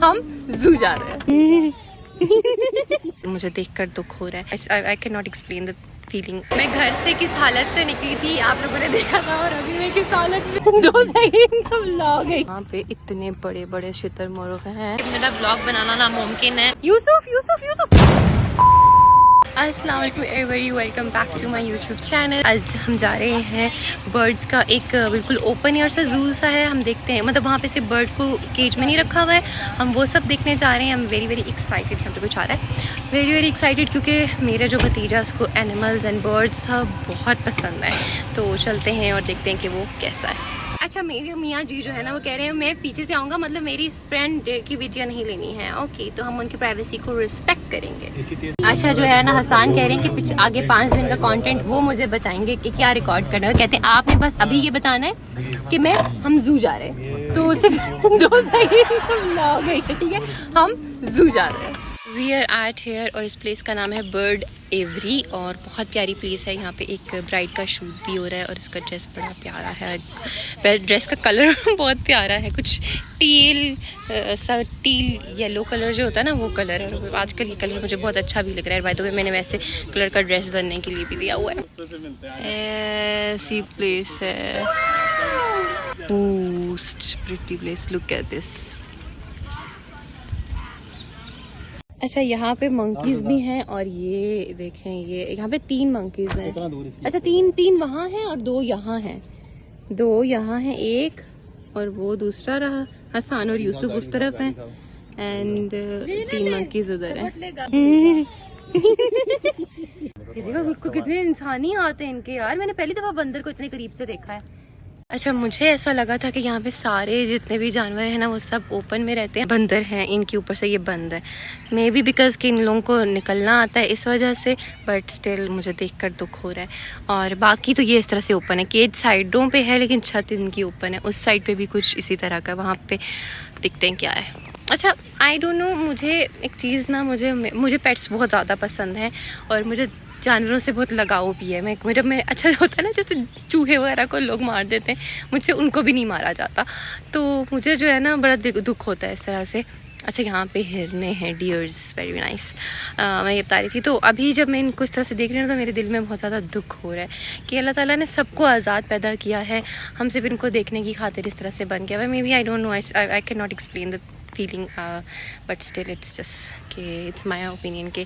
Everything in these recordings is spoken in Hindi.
हम जू जा रहे हैं। मुझे देखकर दुख हो रहा है। आई can not explain the feeling. मैं घर से किस हालत से निकली थी आप लोगों ने देखा था, और अभी मैं किस हालत में 2 सेकंड का व्लॉग है। यहाँ पे इतने बड़े बड़े शुतुरमुर्ग हैं। मेरा व्लॉग बनाना नामुमकिन है। यूसुफ यूसुफ यूसुफ। अस्सलाम वालेकुम everybody, welcome back to my YouTube channel. आज हम जा रहे हैं बर्ड्स का एक बिल्कुल ओपन एयर सा जू सा है। हम देखते हैं, मतलब वहाँ पे से बर्ड को केज में नहीं रखा हुआ है, हम वो सब देखने जा रहे हैं। हम वेरी एक्साइटेड। यहाँ पे कुछ आ रहा है, वेरी एक्साइटेड, क्योंकि मेरा जो भतीजा उसको एनिमल्स एंड बर्ड्स सब बहुत पसंद है। तो चलते हैं और देखते हैं कि वो कैसा है। अच्छा, मेरे मियाँ जी जो है ना वो कह रहे हैं मैं पीछे से आऊँगा, मतलब मेरी फ्रेंड की वीडियो नहीं लेनी है। ओके, तो हम उनकी प्राइवेसी को रिस्पेक्ट करेंगे। अच्छा, जो है ना हसान कह रहे हैं कि आगे 5 दिन का कंटेंट वो मुझे बताएंगे कि क्या रिकॉर्ड करना है। कहते हैं आपने बस अभी ये बताना है कि हम जू जा रहे हैं। तो सिर्फ 2 सेकंड हो गई, ठीक है, हम जू जा रहे हैं। वी आर एट हेयर और इस प्लेस का नाम है बर्ड एवरी और बहुत प्यारी प्लेस है। यहाँ पे एक ब्राइड का शूट भी हो रहा है और इसका ड्रेस बड़ा प्यारा है। ड्रेस का कलर बहुत प्यारा है, कुछ टील येलो कलर जो होता है ना वो कलर है। आजकल ये कलर मुझे बहुत अच्छा भी लग रहा है। बाय द वे मैंने वैसे कलर का ड्रेस बनने के लिए भी दिया हुआ है। ऐसी प्लेस है, pretty place, look at this. अच्छा, यहाँ पे मंकीज भी हैं और ये देखें, ये यहाँ पे 3 मंकीज हैं। अच्छा, तीन वहाँ हैं और 2 यहाँ हैं। 2 यहाँ हैं, एक और वो दूसरा रहा। हसन और यूसुफ उस तरफ हैं एंड 3 मंकीज उधर हैं। ये देखो कितने इंसानी आते हैं इनके यार। मैंने पहली दफा बंदर को इतने करीब से देखा है। अच्छा, मुझे ऐसा लगा था कि यहाँ पे सारे जितने भी जानवर हैं ना वो सब ओपन में रहते हैं। बंदर हैं, इनके ऊपर से ये बंद है। मे बी बिकॉज कि इन लोगों को निकलना आता है इस वजह से, बट स्टिल मुझे देखकर दुख हो रहा है। और बाकी तो ये इस तरह से ओपन है, केज साइडों पे है लेकिन छत इनकी ओपन है। उस साइड पे भी कुछ इसी तरह का, वहाँ पे दिखते हैं क्या है। अच्छा, आई डोंट नो, मुझे एक चीज़ ना, मुझे पेट्स बहुत ज़्यादा पसंद हैं और मुझे जानवरों से बहुत लगाव भी है। मैं अच्छा होता है ना, जैसे चूहे वगैरह को लोग मार देते हैं, मुझसे उनको भी नहीं मारा जाता, तो मुझे जो है ना बड़ा दुख होता है इस तरह से। अच्छा, यहाँ पे हिरने हैं, डियर्स, वेरी नाइस। मैं ये बता रही थी, तो अभी जब मैं इनको इस तरह से देख रही हूँ तो मेरे दिल में बहुत ज़्यादा दुख हो रहा है कि अल्लाह ताला ने सबको आज़ाद पैदा किया है, हम सिर्फ इनको देखने की खातिर इस तरह से बन गया। Maybe I don't know, I can not explain the feeling, but still it's just कि इट्स माई ओपिनियन कि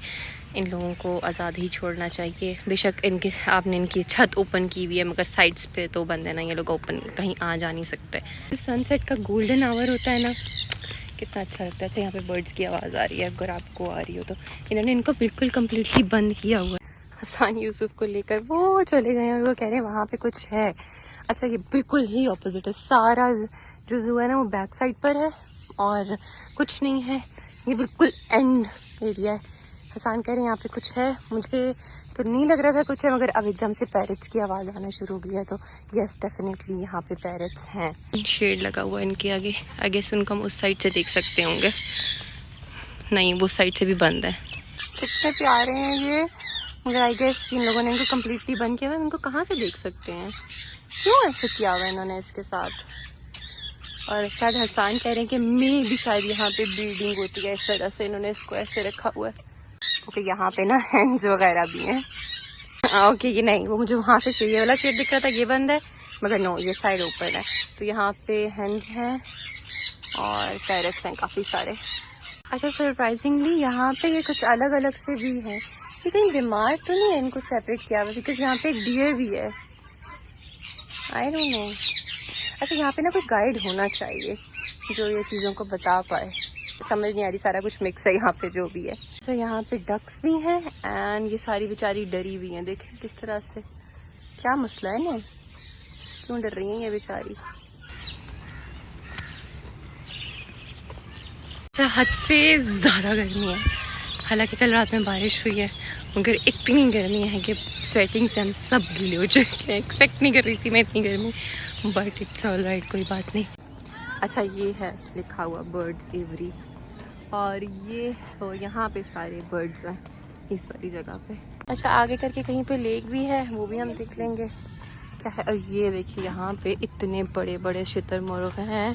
इन लोगों को आज़ाद ही छोड़ना चाहिए। बेशक आपने इनकी छत ओपन की हुई है, मगर साइड्स पे तो बंद है ना, ये लोग ओपन कहीं आ जा नहीं सकते। सनसेट का गोल्डन आवर होता है ना, कितना अच्छा लगता है। यहाँ पे बर्ड्स की आवाज़ आ रही है, अगर आपको आ रही हो तो। इन्होंने इनको बिल्कुल कम्प्लीटली बंद किया हुआ है। हसन यूसुफ को लेकर वो चले गए और वो कह रहे हैं वहाँ पे कुछ है। अच्छा, ये बिल्कुल ही ऑपोजिट है। सारा जो जू है ना वो बैक साइड पर है और कुछ नहीं है, ये बिल्कुल एंड एरिया है। हसन कह रहे हैं यहाँ पे कुछ है, मुझे तो नहीं लग रहा था कुछ है, मगर अब एकदम से पैरट्स की आवाज़ आना शुरू हो गई है, तो यस डेफिनेटली यहाँ पे पैरट्स हैं। शेड लगा हुआ है इनके आगे, आई गेस उनको हम उस साइड से देख सकते होंगे। नहीं, वो साइड से भी बंद है। कितने प्यारे हैं ये, मगर आई गेस इन लोगों ने इनको कम्प्लीटली बंद किया हुआ है। इनको कहाँ से देख सकते हैं, क्यों ऐसे किया हुआ है इन्होंने इसके साथ। और शायद हसन कह रहे हैं कि मैं भी शायद यहाँ पे ब्रीडिंग होती है, इस तरह से इन्होंने इसको ऐसे रखा हुआ है। ओके, यहाँ पे ना हैंड्स वगैरह भी हैं। ओके, ये नहीं, वो मुझे वहाँ से चाहिए वाला शेड दिख रहा था, ये बंद है, मगर नो, ये साइड ओपन है। तो यहाँ पे हैंड्स हैं और पैरट्स हैं काफ़ी सारे। अच्छा, सरप्राइजिंगली यहाँ पे ये कुछ अलग अलग से भी हैं। ये कहीं बीमार तो नहीं है इनको सेपरेट किया हुआ, बिकॉज यहाँ पे एक डियर भी है। आई डोंट नो। अच्छा, यहाँ पे ना कोई गाइड होना चाहिए जो ये चीज़ों को बता पाए। समझ नहीं आ रही, सारा कुछ मिक्स है यहाँ पे जो भी है। तो यहाँ पे डक्स भी हैं एंड ये सारी बेचारी डरी हुई हैं। देखें किस तरह से, क्या मसला है ना, क्यों डर रही हैं ये बेचारी। अच्छा, हद से ज़्यादा गर्मी है। हालांकि कल रात में बारिश हुई है, मगर इतनी गर्मी है कि स्वेटिंग से हम सब गीले हो चुके हैं। एक्सपेक्ट नहीं कर रही थी मैं इतनी गर्मी, बट इट्स ऑल राइट, कोई बात नहीं। अच्छा, ये है लिखा हुआ बर्ड्स एवरी, और ये तो यहाँ पे सारे बर्ड्स हैं इस वाली जगह पे। अच्छा, आगे करके कहीं पे लेक भी है, वो भी हम देख लेंगे क्या है। और ये देखिए यहाँ पे इतने बड़े बड़े शुतुरमुर्ग हैं।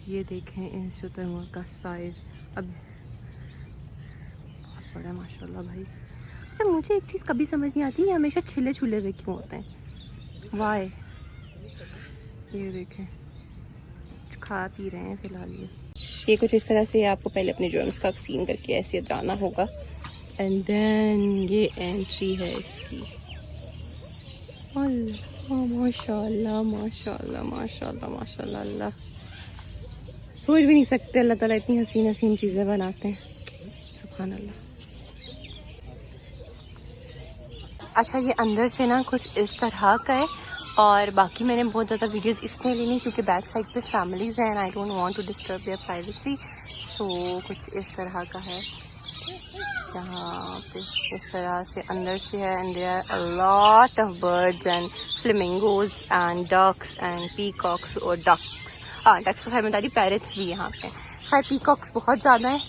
ये देखें इन शुतुरमुर्ग का साइज, अब बहुत बड़ा है माशाल्लाह भाई। अच्छा मुझे एक चीज़ कभी समझ नहीं आती, ये हमेशा छिले छुले हुए क्यों होते हैं, वाई? ये देखें खा पी रहे हैं फिलहाल। ये कुछ इस तरह से आपको पहले अपने जर्म्स का सीन करके ऐसे जाना होगा, एंड देन ये एंट्री है इसकी। अल्लाह माशाल्लाह माशाल्लाह माशाल्लाह माशाल्लाह, अल्लाह सोच भी नहीं सकते अल्लाह ताला इतनी हसीन हसीन चीज़ें बनाते हैं, सुभान अल्लाह। अच्छा ये अंदर से ना कुछ इस तरह का है, और बाकी मैंने बहुत ज़्यादा वीडियोस इसलिए ली नहीं क्योंकि बैक साइड पे फैमिलीज़ हैं and I don't want to disturb their privacy. So कुछ इस तरह का है, यहाँ पे इस तरह से अंदर से है, and there are a lot of birds and flamingos and ducks and peacocks और डक्स, हाँ डक्स तो खैर मैं बता रही, पैरट्स भी यहाँ पे। खैर पीकॉक्स बहुत ज़्यादा हैं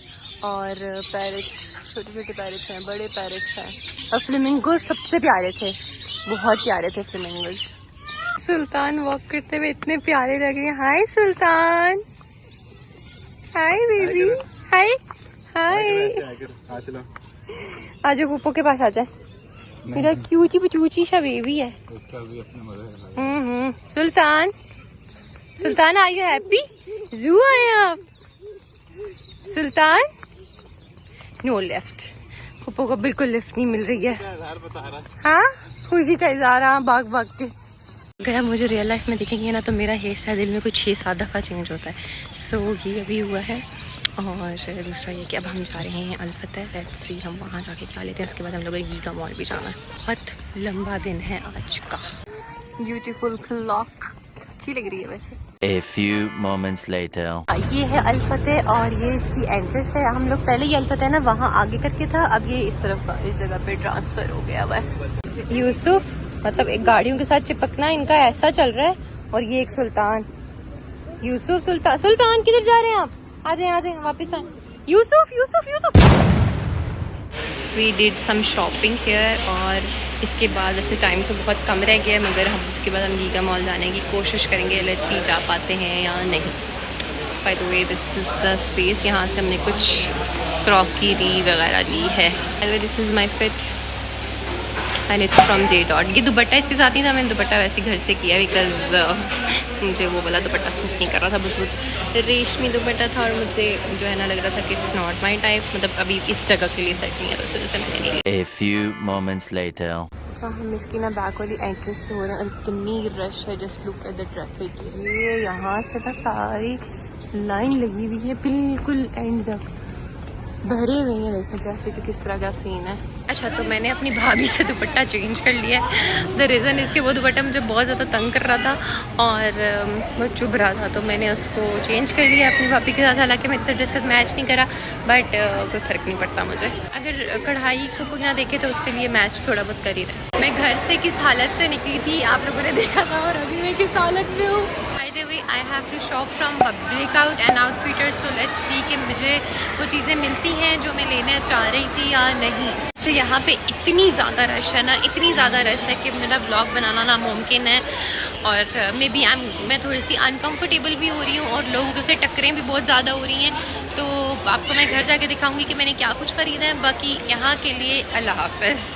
और पैरट्स छोटे छोटे पैरट्स हैं, बड़े पैरट्स हैं, और फ्लेमिंगोज सबसे प्यारे थे, बहुत प्यारे थे फ्लेमिंगोज। सुल्तान वॉक करते हुए इतने प्यारे लग रहे हैं। हाय सुल्तान, हाय बेबी, हाय हाय, आज पप्पो के पास आ जाए, मेरा क्यूटी पचूची सा बेबी है। सुल्तान, सुल्तान आर यू हैप्पी? जू आए आप सुल्तान? नो लिफ्ट, पप्पो को बिल्कुल लिफ्ट नहीं मिल रही है। हाँ खुशी का इज़हार भाग भाग के। अगर आप मुझे रियल लाइफ में देखेंगे ना तो मेरा हेयर स्टाइल दिन में कुछ 6-7 दफ़ा चेंज होता है। सो ये अभी हुआ है, और दूसरा ये कि अब हम जा रहे हैं अल-फतह, लेट्स सी हम वहाँ जाके खा लेते हैं, उसके बाद हम लोगों को गीगा मॉल भी जाना है। बहुत लंबा दिन है आज का। ब्यूटीफुल क्लॉक अच्छी लग रही है वैसे। A few moments later. ये है अल-फतह और ये इसकी एंट्रेंस है। हम लोग पहले ये अल-फतह ना वहाँ आगे करके था, अब ये इस तरफ का इस जगह पे ट्रांसफर हो गया हुआ है। यूसुफ मतलब एक गाड़ियों के साथ चिपकना इनका ऐसा चल रहा है, और ये एक सुल्तान। यूसुफ सुल्तान, सुल्तान किधर जा रहे हैं आप? आ जाए वापस आए। Yusuf Yusuf Yusuf. We did some shopping here, और इसके बाद वैसे टाइम तो बहुत कम रह गया है, मगर हम उसके बाद हम गीगा मॉल जाने की कोशिश करेंगे। लेट्स सी जा पाते हैं या नहीं। By the way this is the space, यहाँ से हमने कुछ क्रॉकरी वगैरह ली है। This is my fit and it's from J dot. ये दुपट्टा इसके साथ ही था, मैंने दुपट्टा वैसे घर से किया बिकॉज मुझे वो वाला दुपट्टा सूट नहीं कर रहा था, बहुत रेशमी दुपट्टा था और मुझे जो है ना लग रहा था कि इट्स नॉट माई टाइप, मतलब अभी इस जगह के लिए सेट नहीं है, तो उससे मैंने नहीं लिया। A few moments later. अच्छा हम इसकी ना बैक वाली एंट्रेंस से हो रहे हैं, और इतनी रश है, just look at the traffic. ये यहाँ से ना सारी लाइन लगी हुई है बिल्कुल एंड तक, भरे हुए हैं। देखो ट्रैफिक किस तरह का सीन है। अच्छा तो मैंने अपनी भाभी से दुपट्टा चेंज कर लिया है। द रीज़न इसके वो दुपट्टा मुझे बहुत ज़्यादा तंग कर रहा था और बहुत चुभ रहा था, तो मैंने उसको चेंज कर लिया अपनी भाभी के साथ। हालांकि मेरे साथ ड्रेस का मैच नहीं करा, बट कोई फ़र्क नहीं पड़ता मुझे। अगर कढ़ाई को ना देखे तो उसके लिए मैच थोड़ा बहुत कर ही रहा है। मैं घर से किस हालत से निकली थी आप लोगों ने देखा था, और अभी मैं किस हालत में हूँ। I have to shop from Breakout and Outfitters, so let's see कि मुझे वो चीज़ें मिलती हैं जो मैं लेना चाह रही थी या नहीं। अच्छा यहाँ पे इतनी ज़्यादा रश है ना, इतनी ज़्यादा रश है कि मेरा ब्लॉग बनाना नामुमकिन है, और मे बी मैं थोड़ी सी अनकम्फर्टेबल भी हो रही हूँ, और लोगों से टक्करें भी बहुत ज़्यादा हो रही हैं। तो आपको मैं घर जाके दिखाऊंगी कि मैंने क्या कुछ ख़रीदा है। बाकी यहाँ के लिए अल्लाह हाफ़िज़।